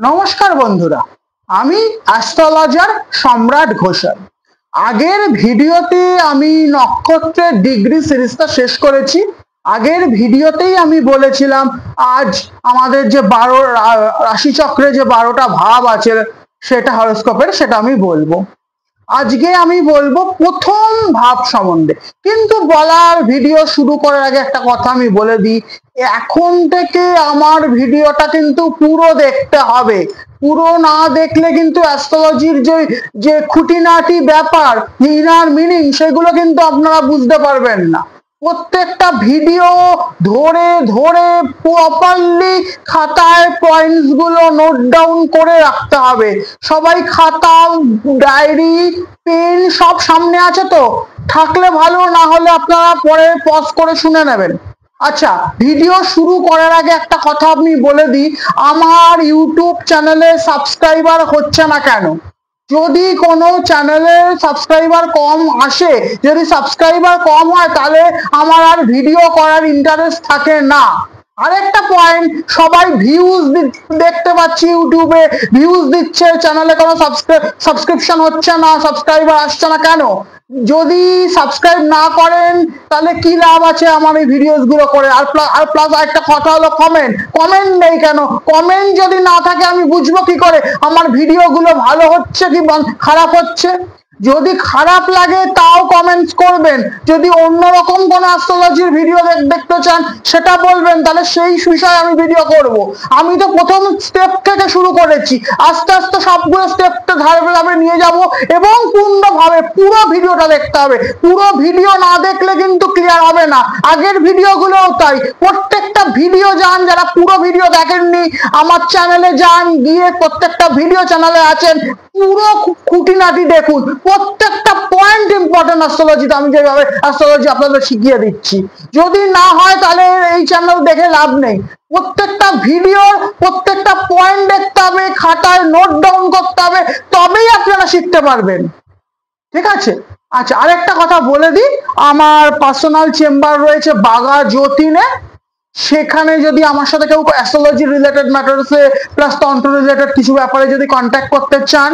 নমস্কার বন্ধুরা, আমি অ্যাস্ট্রোলজার সম্রাট ঘোষাল। আগের ভিডিওতে আমি নক্ষত্রের ডিগ্রি সিরিজটা শেষ করেছি। আগের ভিডিওতেই আমি বলেছিলাম আজ আমাদের যে 12 রাশিচক্রে যে 12টা ভাব আছে সেটা হরোস্কোপের, সেটা আমি বলবো। আজকে আমি বলবো প্রথম ভাব সম্বন্ধে। কিন্তু বলার ভিডিও শুরু করার আগে একটা কথা আমি বলে দিই, এখন থেকে আমার ভিডিওটা কিন্তু পুরো দেখতে হবে। পুরো না দেখলে কিন্তু অ্যাস্ট্রোলজির যে খুঁটিনাটি ব্যাপার, ইনার মিনিং, সেগুলো কিন্তু আপনারা বুঝতে পারবেন না। প্রত্যেকটা ভিডিও ধরে ধরে প্রপারলি খাতায় পয়েন্টস গুলো নোট ডাউন করে রাখতে হবে। সবাই খাতা, ডায়েরি, পেন সব সামনে আছে তো? থাকলে ভালো, না হলে আপনারা পরে পজ করে শুনে নেবেন। আচ্ছা, ভিডিও শুরু করার আগে একটা কথা আমি বলে দিই, আমার ইউটিউব চ্যানেলে সাবস্ক্রাইবার হচ্ছে না কেন? যদি কোনো চ্যানেলে সাবস্ক্রাইবার কম আসে, যদি সাবস্ক্রাইবার কম হয়, তাহলে আমার আর ভিডিও করার ইন্টারেস্ট থাকে না। আরেকটা পয়েন্ট, সবাই ভিউজ দেখতে পাচ্ছি, ইউটিউবে ভিউজ দিচ্ছে, চ্যানেলে কোনো সাবস্ক্রিপশন হচ্ছে না, সাবস্ক্রাইবার আসছে না কেন? যদি সাবস্ক্রাইব না করেন তাহলে কি লাভ আছে আমার এই ভিডিওস গুলো করে? আর প্লাস একটা কথা হলো, কমেন্ট নেই কেন? কমেন্ট যদি না থাকে আমি বুঝবো কি করে আমার ভিডিও গুলো ভালো হচ্ছে কি খারাপ হচ্ছে? যদি খারাপ লাগে তাও কমেন্টস করবেন। যদি অন্যরকম কোনো অ্যাস্ট্রোলজির ভিডিও দেখতে চান সেটা বলবেন, তাহলে সেই বিষয়ে আমি ভিডিও করব। আমি তো প্রথম স্টেপ থেকে শুরু করেছি, আস্তে আস্তে সবগুলো স্টেপটা ধাপে নিয়ে যাব এবং পূর্ণভাবে পুরো ভিডিওটা দেখতে হবে। পুরো ভিডিও না দেখলে কিন্তু ক্লিয়ার হবে না। আগের ভিডিওগুলোও তাই, প্রত্যেকটা ভিডিও যান, যারা পুরো ভিডিও দেখেননি আমার চ্যানেলে যান, গিয়ে প্রত্যেকটা ভিডিও চ্যানেলে আছেন, পুরো খুঁটিনাটি দেখুন। প্রত্যেকটা পয়েন্ট ইম্পর্টেন্ট অ্যাস্ট্রোলজিতে, আমি যেভাবে অ্যাস্ট্রোলজি আপনাদের শিখিয়ে দিচ্ছি। যদি না হয় তাহলে এই চ্যানেল দেখে লাভ নেই। প্রত্যেকটা ভিডিওর প্রত্যেকটা পয়েন্ট দেখতে হবে, খাতায় নোট ডাউন করতে হবে, তবেই আপনারা শিখতে পারবেন। ঠিক আছে? আচ্ছা, আরেকটা কথা বলে দিই, আমার পার্সোনাল চেম্বার রয়েছে বাগা যতীনে। সেখানে যদি আমার সাথে কেউ অ্যাস্ট্রোলজি রিলেটেড ম্যাটারসে প্লাস তন্ত্র রিলেটেড কিছু ব্যাপারে যদি কন্ট্যাক্ট করতে চান,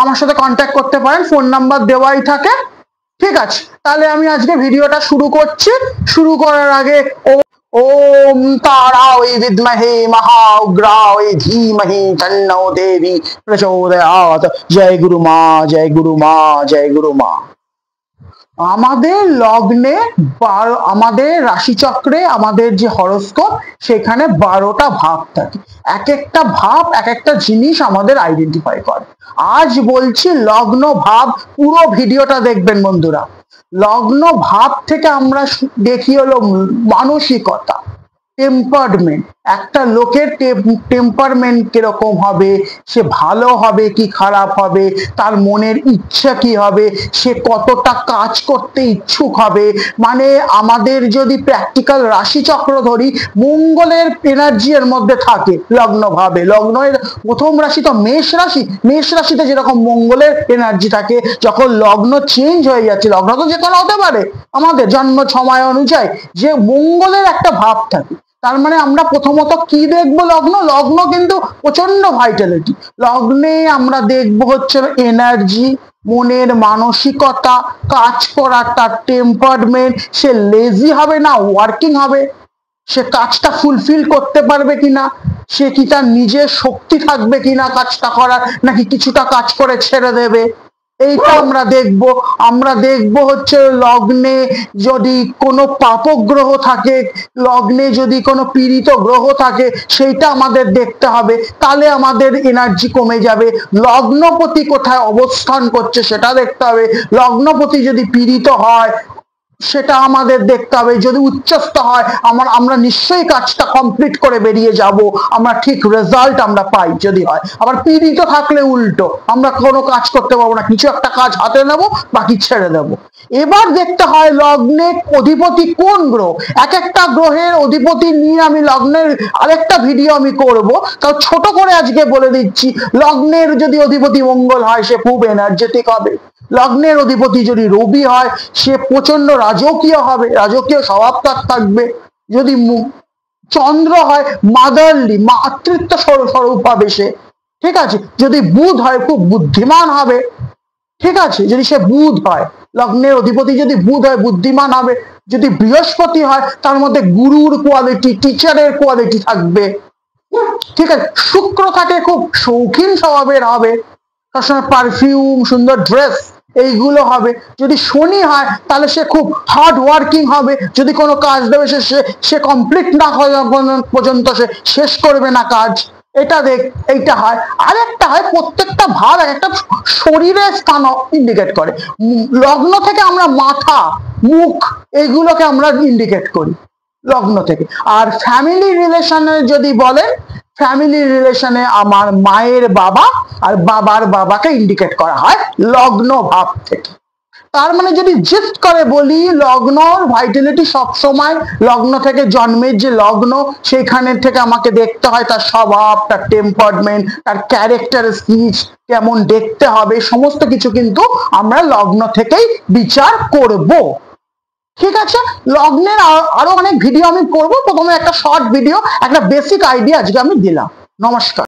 আমার সাথে কন্ট্যাক্ট করতে পারেন, ফোন নাম্বার দেওয়াই থাকে। ঠিক আছে, তাহলে আমি আজকে ভিডিওটা শুরু করছি। শুরু করার আগে ওম তারায় বিদ্মহে মহাউগ্রায় ধীমহি তন্নো দেবী প্রচোদয়াৎ। জয় গুরু মা, জয় গুরু মা, জয় গুরু মা। আমাদের লগ্নে আমাদের রাশিচক্রে, আমাদের যে হরোস্কোপ, সেখানে 12টা ভাব থাকে। এক একটা ভাব এক একটা জিনিস আমাদের আইডেন্টিফাই করে। আজ বলছি লগ্ন ভাব, পুরো ভিডিওটা দেখবেন বন্ধুরা। লগ্ন ভাব থেকে আমরা দেখি হলো মানসিকতা, টেম্পারমেন্ট। একটা লোকের টেম্পারমেন্ট কিরকম হবে, সে ভালো হবে কি খারাপ হবে, তার মনের ইচ্ছা কি হবে, সে কতটা কাজ করতে ইচ্ছুক হবে। মানে আমাদের যদি প্র্যাকটিক্যাল রাশিচক্র ধরি, মঙ্গলের এনার্জি এর মধ্যে থাকে লগ্ন ভাবে। লগ্নের প্রথম রাশি তো মেষ রাশি, মেষ রাশিতে যেরকম মঙ্গলের এনার্জি থাকে, যখন লগ্ন চেঞ্জ হয়ে যাচ্ছে, লগ্ন তো যে কোনো হতে পারে আমাদের জন্ম সময় অনুযায়ী, যে মঙ্গলের একটা ভাব থাকে। তার মানে আমরা প্রথমত কি দেখবো? লগ্ন কিন্তু প্রচন্ড ভাইটালিটি। লগ্নে আমরা দেখবো হচ্ছে এনার্জি, মনের মানসিকতা, কাজ করার তার টেম্পারমেন্ট, সে লেজি হবে না ওয়ার্কিং হবে, সে কাজটা ফুলফিল করতে পারবে কিনা, সে কি তার নিজের শক্তি থাকবে কিনা কাজটা করার, নাকি কিছুটা কাজ করে ছেড়ে দেবে, এইটা আমরা দেখব। আমরা দেখব হচ্ছে লগ্নে যদি কোনো পাপগ্রহ থাকে, লগ্নে যদি কোনো পীড়িত গ্রহ থাকে, সেইটা আমাদের দেখতে হবে, তাহলে আমাদের এনার্জি কমে যাবে। লগ্নপতি কোথায় অবস্থান করছে সেটা দেখতে হবে। লগ্নপতি যদি পীড়িত হয় সেটা আমাদের দেখতে হবে। যদি উচ্চস্থ হয়, আমরা নিশ্চয়ই কাজটা কমপ্লিট করে বেরিয়ে যাব, আমরা ঠিক রেজাল্ট আমরা পাই। যদি হয় আবার পীড়িত থাকলে উল্টো, আমরা কোনো কাজ করতে পারবো না, কিছু একটা কাজ হাতে নেব, বাকি ছেড়ে দেব। এবার দেখতে হয় লগ্নে অধিপতি কোন গ্রহ। এক একটা গ্রহের অধিপতি নিয়ে আমি লগ্নের আরেকটা ভিডিও আমি করব, তাও ছোট করে আজকে বলে দিচ্ছি। লগ্নের যদি অধিপতি মঙ্গল হয়, সে খুব এনার্জেটিক হবে। লগ্নের অধিপতি যদি রবি হয়, সে প্রচন্ড রাজকীয় হবে, রাজকীয় স্বভাব তার থাকবে। যদি চন্দ্র হয় মাদারলি, মাতৃত্ব স্বরূপ হবে সে, ঠিক আছে। যদি বুধ হয় খুব বুদ্ধিমান হবে, ঠিক আছে, যদি সে বুধ হয়, লগ্নের অধিপতি যদি বুধ হয় বুদ্ধিমান হবে। যদি বৃহস্পতি হয় তার মধ্যে গুরুর কোয়ালিটি, টিচারের কোয়ালিটি থাকবে, ঠিক আছে। শুক্র থাকে খুব শৌখিন স্বভাবের হবে, সবসময় পারফিউম, সুন্দর ড্রেস এইগুলো হবে। যদি শনি হয় তাহলে সে খুব হার্ড ওয়ার্কিং হবে, যদি কোনো কাজ দেবে সে কমপ্লিট না হওয়া পর্যন্ত সে শেষ করবে না কাজ, এটা দেখ। এইটা হয়। আর একটা হয় প্রত্যেকটা ভাব একটা শরীরের স্থান ইন্ডিকেট করে। লগ্ন থেকে আমরা মাথা, মুখ এইগুলোকে আমরা ইন্ডিকেট করি লগ্ন থেকে। আর ফ্যামিলি রিলেশনে যদি বলেন, ফ্যামিলি রিলেশনে আমার মায়ের বাবা আর বাবার বাবাকে ইন্ডিকেট করা হয় লগ্ন ভাব থেকে। তার মানে যদি জিস্ট করে বলি, লগ্নর ভাইটালিটি সবসময় লগ্ন থেকে, জন্মের যে লগ্ন সেখানে থেকে আমাকে দেখতে হয় তার স্বভাব, তার টেম্পারমেন্ট, তার ক্যারেক্টার, স্পিচ কেমন দেখতে হবে, সমস্ত কিছু কিন্তু আমরা লগ্ন থেকেই বিচার করব, ঠিক আছে। লগ্নের আরো অনেক ভিডিও আমি করব, প্রথমে একটা শর্ট ভিডিও, একটা বেসিক আইডিয়া আজকে আমি দিলাম। নমস্কার।